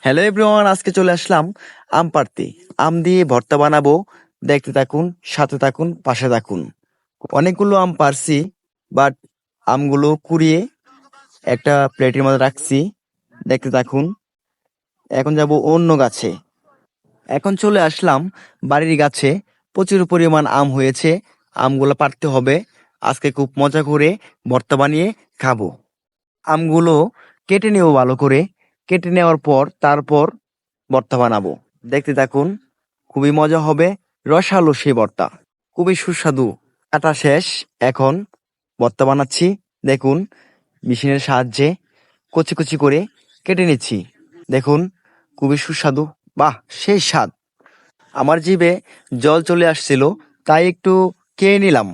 Hello everyone, আজকে চলে আসলাম আম পাড়তে। আম দিয়ে ভর্তা বানাবো। দেখতে থাকুন, সাথে থাকুন, পাশে থাকুন। অনেকগুলো আম পারছি, বাট আমগুলো কুড়িয়ে একটা প্লেটের মধ্যে রাখছি। দেখতে থাকুন। এখন যাব অন্য গাছে। এখন চলে আসলাম বাড়ির গাছে। প্রচুর পরিমাণ আম হয়েছে। আমগুলো পাড়তে হবে। আজকে খুব মজা করে ভর্তা বানিয়ে খাবো। আমগুলো কেটে নেবো ভালো করে। কেটে নেওয়ার পর তারপর ভর্তা বানাবো। দেখতে থাকুন, খুবই মজা হবে। রসালো সেই ভর্তা, খুবই সুস্বাদু। কাটা শেষ, এখন ভর্তা বানাচ্ছি। দেখুন, মেশিনের সাহায্যে কচি কচি করে কেটে নিচ্ছি। দেখুন, খুবই সুস্বাদু। বাহ, সেই স্বাদ! আমার জিভে জল চলে আসছিল, তাই একটু খেয়ে নিলাম।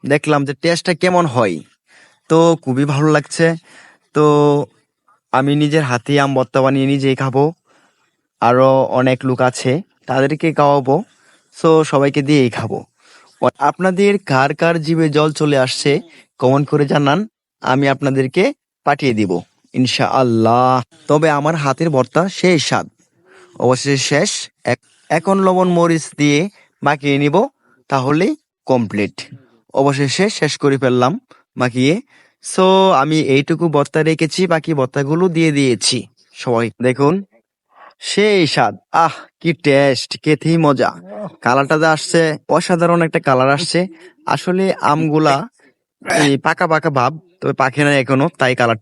দেখলাম যে টেস্টটা কেমন হয়। তো খুবই ভালো লাগছে। তো আমি নিজের হাতে আম ভর্তা বানিয়ে নিজেই খাবো। আরো অনেক লোক আছে, তাদেরকে খাওয়াবো। সো সবাইকে দিয়েই খাবো। আপনাদের কার কার জিভে জল চলে আসছে কমেন্ট করে জানান, আমি আপনাদেরকে পাঠিয়ে দিব ইনশাআল্লাহ। তবে আমার হাতের ভর্তা সেই স্বাদ। অবশেষে শেষ। এখন লবণ মরিচ দিয়ে মাখিয়ে নিব, তাহলেই কমপ্লিট। অবশেষে শেষ করে ফেললাম মাখিয়ে। সো আমি এইটুকু ভর্তা রেখেছি, বাকি ভর্তাগুলো দিয়ে দিয়েছি। সবাই দেখুন, সেই স্বাদ! আহ, কি টেস্ট! খেতেই মজা। কালারটা যা আসছে, অসাধারণ একটা কালার আসছে। আসলে আমগুলা এই পাকা পাকা ভাব, তবে পাকে না এখনো, তাই কালার